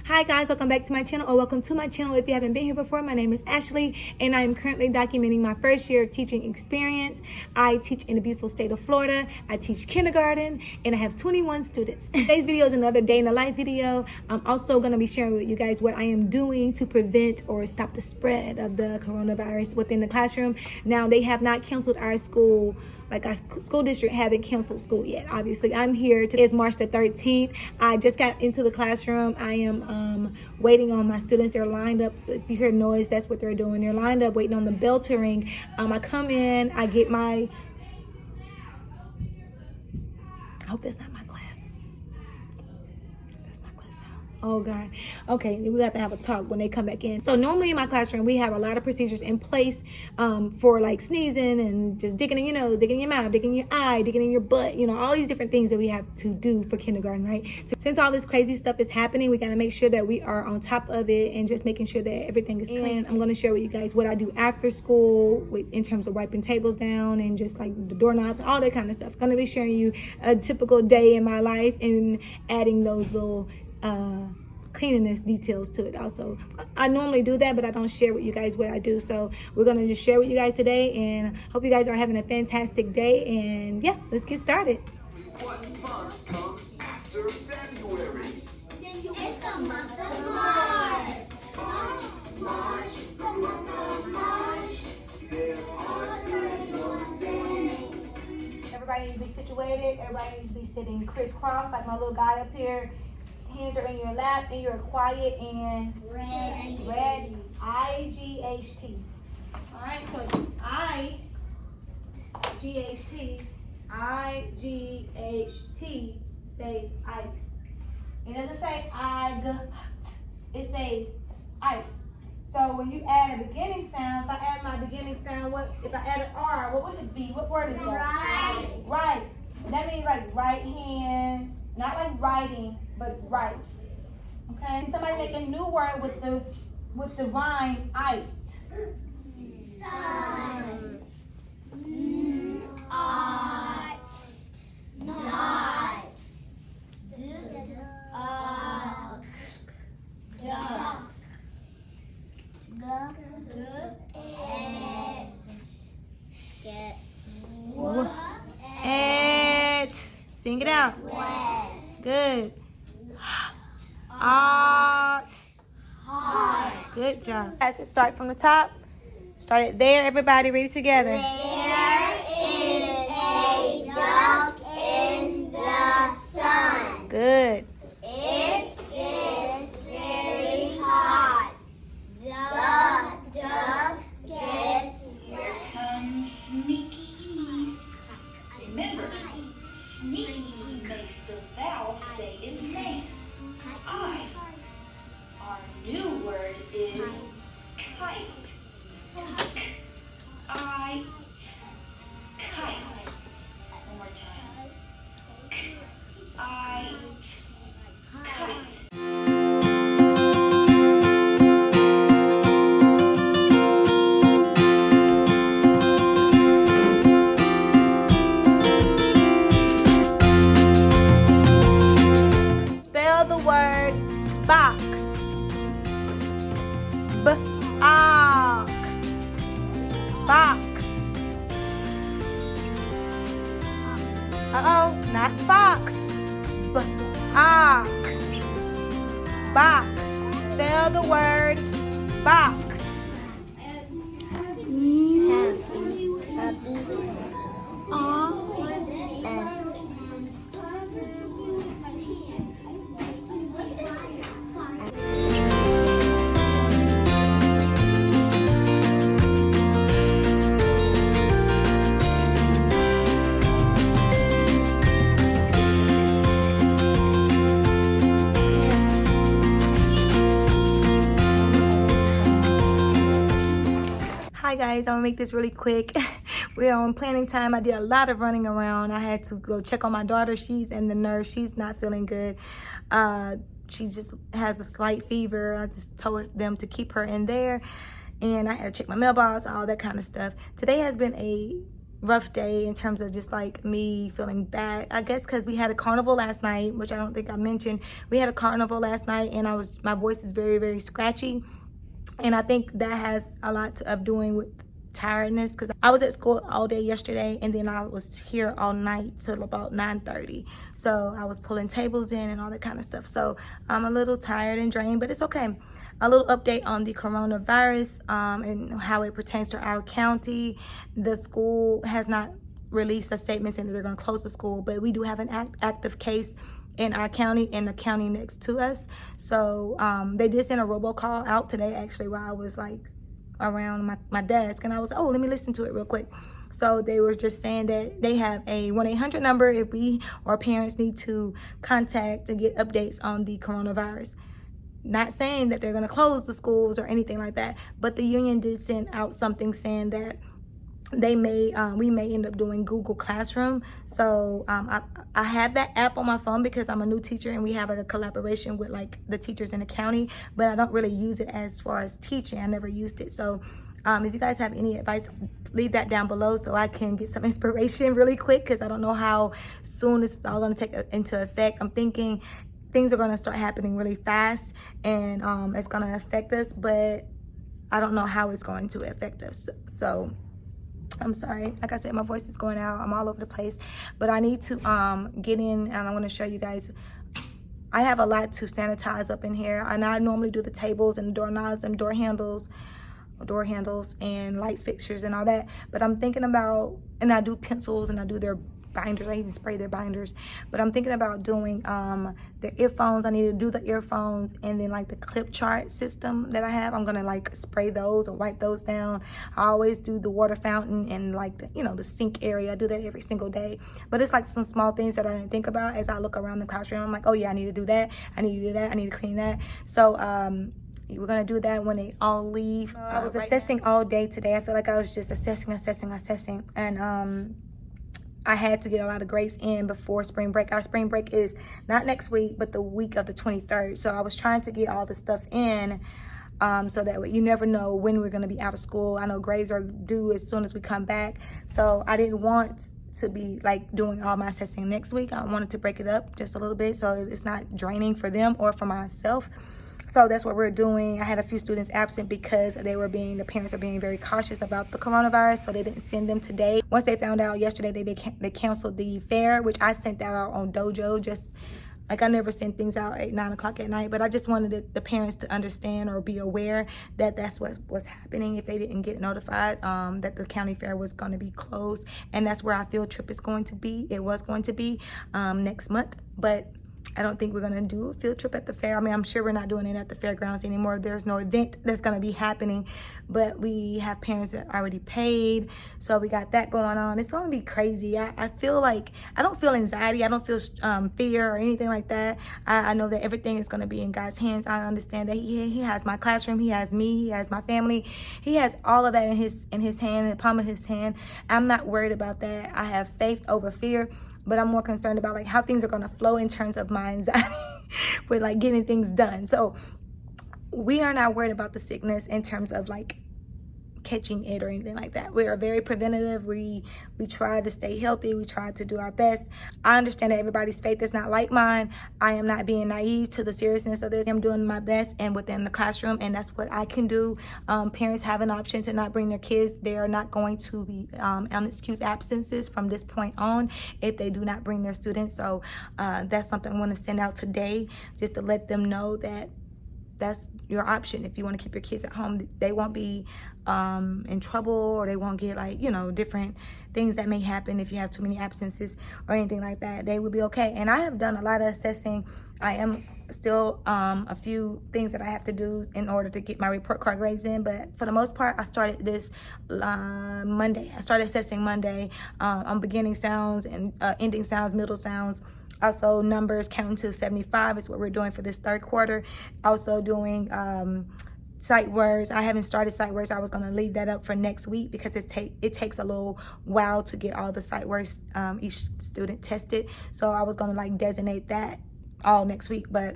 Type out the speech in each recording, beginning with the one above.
Hi guys, welcome back to my channel, or welcome to my channel if you haven't been here before. My name is Ashley and I am currently documenting my first year of teaching experience. I teach in the beautiful state of Florida. I teach kindergarten and I have 21 students. Today's video is another day in the life video. I'm also going to be sharing with you guys what I am doing to prevent or stop the spread of the coronavirus within the classroom. Now, they have not canceled our school. Like, our school district haven't canceled school yet. Obviously, I'm here. Today is March the 13th. I just got into the classroom. I am waiting on my students. They're lined up. If you hear noise, that's what they're doing. They're lined up waiting on the bell to ring. I come in. I get my... I hope that's not my class. That's my class now. Oh, God. Okay, we have to have a talk when they come back in. So normally in my classroom, we have a lot of procedures in place for like sneezing and just digging in your nose, digging in your mouth, digging in your eye, digging in your butt, you know, all these different things that we have to do for kindergarten, right? So since all this crazy stuff is happening, we got to make sure that we are on top of it and just making sure that everything is clean. I'm going to share with you guys what I do after school in terms of wiping tables down and just like the doorknobs, all that kind of stuff. I'm going to be sharing you a typical day in my life and adding those little cleanliness details to it also. I normally do that, but I don't share with you guys what I do. So we're going to just share with you guys today, and hope you guys are having a fantastic day. And yeah, let's get started. What month comes after February? It's the month of March. March, the month of March. There are 31 days. Everybody needs to be situated. Everybody needs to be sitting crisscross like my little guy up here. Hands are in your lap and you're quiet and Ready. red. I-G-H-T. All right, so I-G-H-T. I-G-H-T says I. It doesn't say I-G. It says I. So when you add a beginning sound, if I add my beginning sound, what if I add an R, what would it be? What word is that? Right. Right. That means like right hand, not like writing, but right. Okay. Somebody make a new word with the rhyme "ite." Sun. Not. Not. Duck. Et. Sing it out. Good. Good job. Let's start from the top. Start it there. Everybody read it together. There is a duck in the sun. Good. It is very hot. The duck gets Comes Sneaky. Remember, Sneaky makes the vowel say its name. I. Our new word is kite. I. Kite. One more time. I. Kite. Spell the word box. B-ox. Box. Uh-oh, not fox. B-ox. Box. Spell the word box. Hi guys, I'm gonna make this really quick. We're on planning time. I did a lot of running around. I had to go check on my daughter. She's in the nurse. She's not feeling good. She just has a slight fever. I just told them to keep her in there. And I had to check my mailbox, all that kind of stuff. Today has been a rough day in terms of just like me feeling bad. I guess because we had a carnival last night, which I don't think I mentioned. We had a carnival last night, and my voice is very, very scratchy, and I think that has a lot of doing with tiredness, because I was at school all day yesterday, and then I was here all night till about 9:30. So I was pulling tables in and all that kind of stuff. So I'm a little tired and drained, but it's okay. A little update on the coronavirus and how it pertains to our county. The school has not released a statement saying that they're going to close the school, but we do have an active case in our county and the county next to us. So they did send a robocall out today, actually, while I was like around my desk, and I was, oh, let me listen to it real quick. So they were just saying that they have a 1-800 number if we or parents need to contact to get updates on the coronavirus. Not saying that they're going to close the schools or anything like that, but the union did send out something saying that we may end up doing Google Classroom. So I have that app on my phone because I'm a new teacher, and we have a collaboration with like the teachers in the county, but I don't really use it as far as teaching. I never used it. So if you guys have any advice, leave that down below so I can get some inspiration really quick, because I don't know how soon this is all going to take into effect. I'm thinking things are going to start happening really fast, and it's going to affect us, but I don't know how it's going to affect us. So I'm sorry. Like I said, my voice is going out. I'm all over the place. But I need to get in, and I want to show you guys. I have a lot to sanitize up in here. And I normally do the tables and doorknobs and door handles and lights fixtures and all that. But I'm thinking about, and I do pencils and I do their binders. I even spray their binders. But I'm thinking about doing the earphones. I need to do the earphones, and then like the clip chart system that I have, I'm gonna like spray those or wipe those down. I always do the water fountain and like the sink area. I do that every single day. But it's like some small things that I didn't think about as I look around the classroom. I'm like, oh yeah, I need to do that. I need to do that. I need to clean that. So we're gonna do that when they all leave. I was assessing all day today. I feel like I was just assessing, and I had to get a lot of grades in before spring break. Our spring break is not next week, but the week of the 23rd. So I was trying to get all the stuff in so that way you never know when we're going to be out of school. I know grades are due as soon as we come back. So I didn't want to be like doing all my assessing next week. I wanted to break it up just a little bit so it's not draining for them or for myself. So that's what we're doing. I had a few students absent because the parents are being very cautious about the coronavirus, so they didn't send them today. Once they found out yesterday, they canceled the fair, which I sent that out on Dojo. Just like I never send things out at 9 o'clock at night, but I just wanted the parents to understand or be aware that that's what was happening if they didn't get notified that the county fair was going to be closed. And that's where our field trip is going to be. It was going to be next month, but I don't think we're going to do a field trip at the fair. I mean, I'm sure we're not doing it at the fairgrounds anymore. There's no event that's going to be happening, but we have parents that already paid. So we got that going on. It's going to be crazy. I feel like I don't feel anxiety. I don't feel fear or anything like that. I know that everything is going to be in God's hands. I understand that he has my classroom. He has me. He has my family. He has all of that in his hand, in the palm of his hand. I'm not worried about that. I have faith over fear. But I'm more concerned about like how things are going to flow in terms of my anxiety with like getting things done. So we are not worried about the sickness in terms of like catching it or anything like that. We are very preventative. We try to stay healthy. We try to do our best. I understand that everybody's faith is not like mine. I am not being naive to the seriousness of this. I'm doing my best and within the classroom, and that's what I can do. Parents have an option to not bring their kids. They are not going to be unexcused absences from this point on if they do not bring their students. So that's something I want to send out today, just to let them know that that's your option. If you want to keep your kids at home, they won't be in trouble, or they won't get like, different things that may happen if you have too many absences or anything like that. They will be okay. And I have done a lot of assessing. I am still a few things that I have to do in order to get my report card grades in, but for the most part, I started this Monday. I started assessing Monday on beginning sounds and ending sounds, middle sounds. Also, numbers counting to 75 is what we're doing for this third quarter. Also doing sight words. I haven't started sight words. I was going to leave that up for next week because it takes a little while to get all the sight words each student tested. So I was going to like designate that all next week, but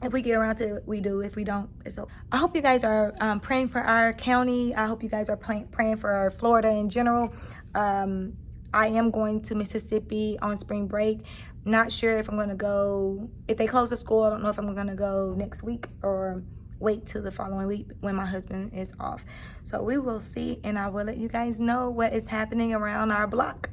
If we get around to it, we do. If we don't, it's okay. I hope you guys are praying for our county. I hope you guys are praying for Florida in general. I am going to Mississippi on spring break. Not sure if I'm going to go. If they close the school, I don't know if I'm going to go next week or wait till the following week when my husband is off. So we will see, and I will let you guys know what is happening around our block.